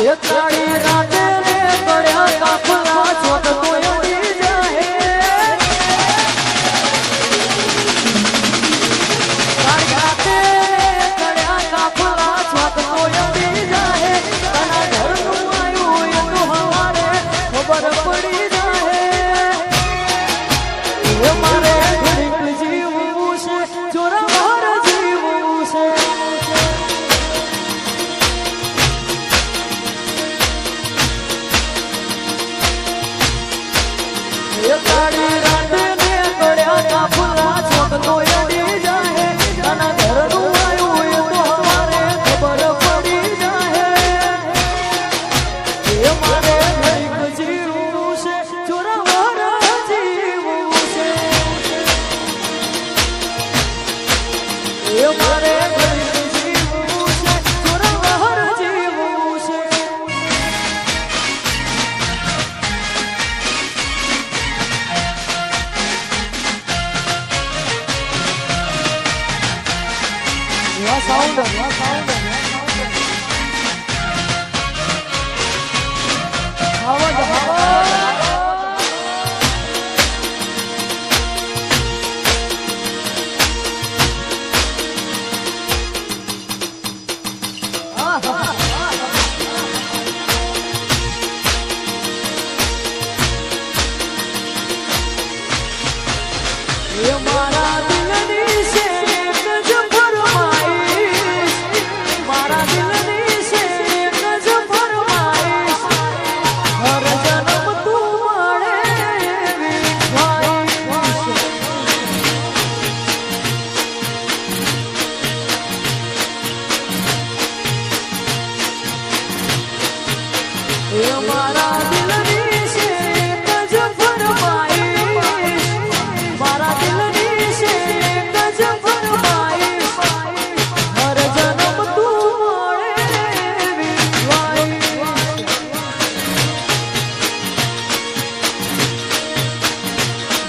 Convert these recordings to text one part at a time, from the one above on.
કાળી રાતે રે પડ્યા કાફલા છોટ કોઈ ઉડી જાહે કાળી રાતે પડ્યા કાફલા છોટ કોઈ ઉડી જાહે તના ઘરનું આયું એટલું હવારે ખબર પડી જાહે એ મારે ઘડીક જીવવું છે ચોરાવાર જીવવું છે કાળી રાતે ને પડ્યા કાફલા છોટ કોઈ ઉડી જાહે તના ઘરનું આયું એ તો હવારે ખબર પડી જાહે એ મારે ઘડીક જીવવું છે ચોરાવાર જીવવું છે એ મારે ઘડીક જીવવું છે ચોરાવાર જીવવું છે સાઉન્ડ મારા દિલની છે જ ફરમાઈશ મારા દિલની છે જ ફરમાઈશ હર જન્મ તું મળે એવી ખ્વાઈશ એ મારા દિલની છે જ ફરમાઈશ મારા દિલની છે જ ફરમાઈશ હર જન્મ તું મળે એવી ખ્વાઈશ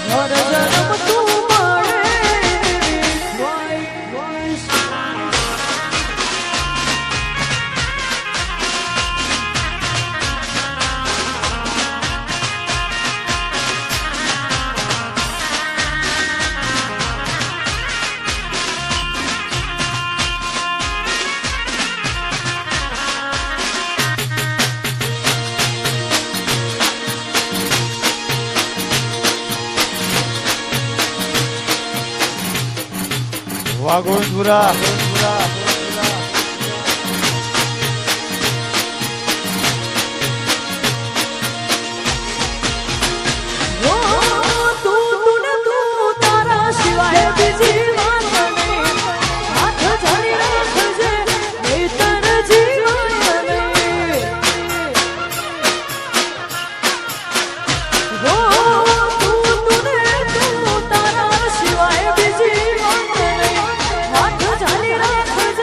હર જન્મ તું મળે એવી ખ્વાઈશ વાગોળપુરા તું તારા સિવાય બીજી વાત નહીં હાથ જાણી રાખજે નહીંતર જીવન નહીં તું તારા સિવાય બીજી વાત નહીં હાથ જાણી રાખજે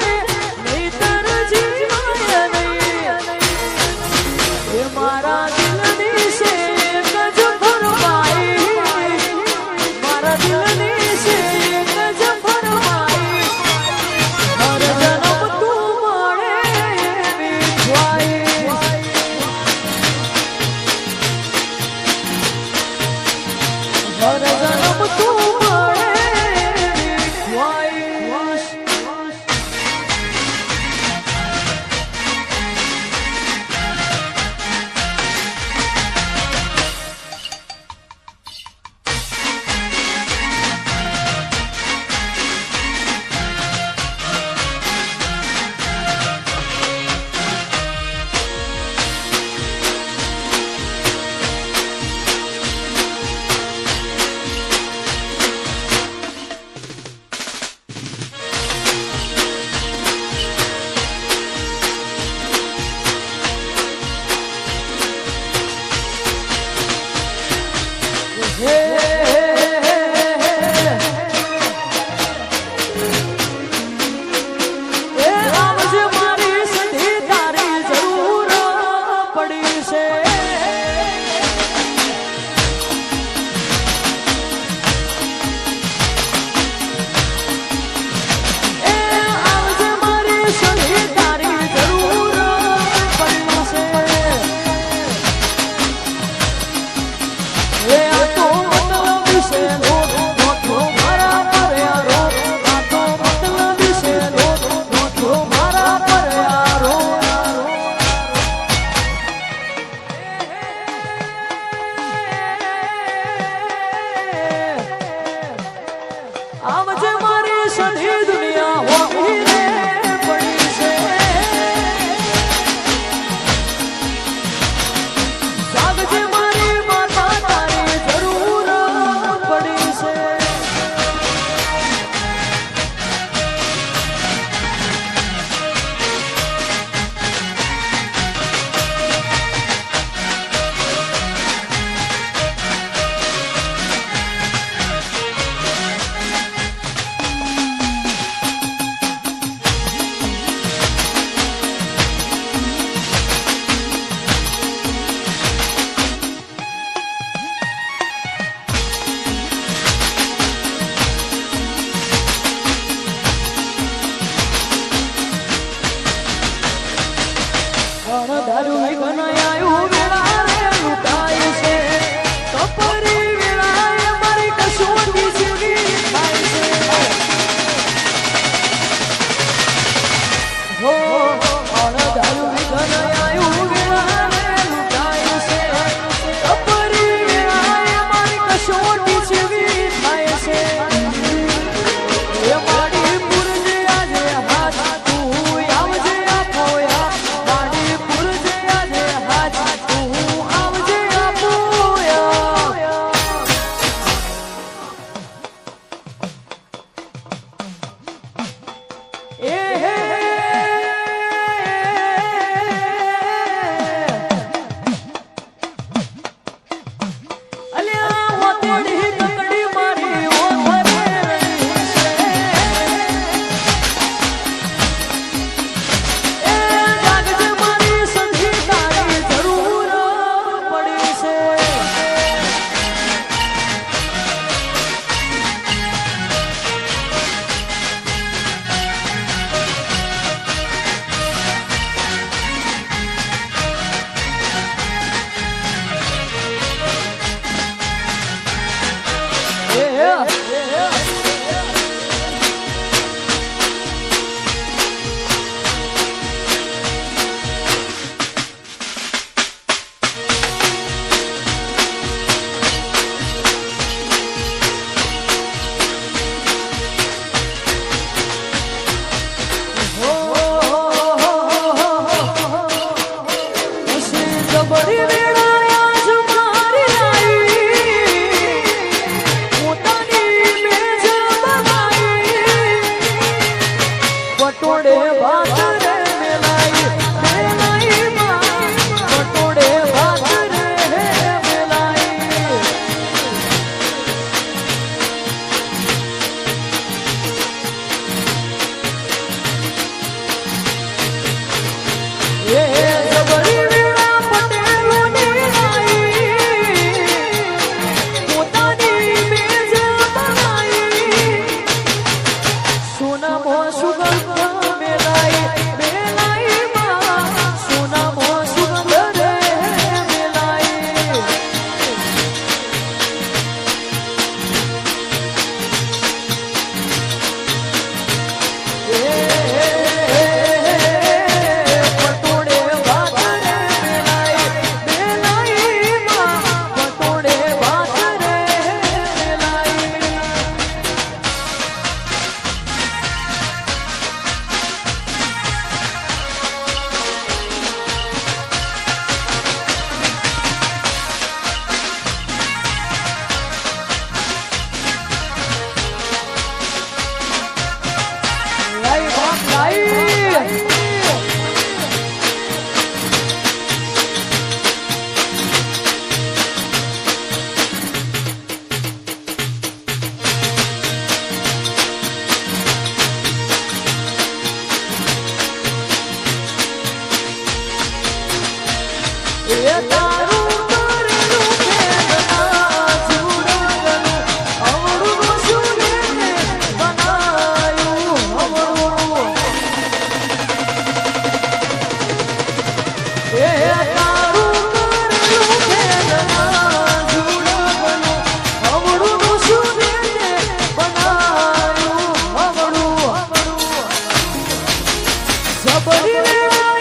અણધાર્યું વિઘ્ન આયું વેળા રે લૂંટાય છે કપરી વેળાએ મારી કસોટી જેવી થાય છે હો અણધાર્યું વિઘ્ન આયું વેળા રે લૂંટાય છે કપરી વેળાએ મારી કસોટી જેવી થાય છે એ મારી પુરજે આજે હાથ તું આવજે આપોયા મારી પુરજે આજે હાથ તું આવજે આપોયા એ હે અલ્યા હોતડી કકડી મારી ઓથરે જબરી વેળા આજ મારી આવી પોતાની મેજ બનાવી પટોળે ભાત રે મેલાઈ મેલાઈ માં પટોળે ભાત રે મેલાઈ એ જબરી વેળા પટેલોની આવી પોતાની મેજ બનાવી સોનામાં સુગંધ મેલાઈ મેલાઈ માં સોનામાં સુગંધ રે મેલાઈ પટોળે ભાત રે મેલાઈ મેલાઈ માં પટોળે ભાત રે મેલાઈ લાઈ બાપ લાઈ એ તારું કરેલું ખેલના જુરગલું અવળું સુને બનાયું અવળું એ તારું કરેલું ખેલના જુરગલું અવળું સુને બનાયું અવળું જબરી વેળા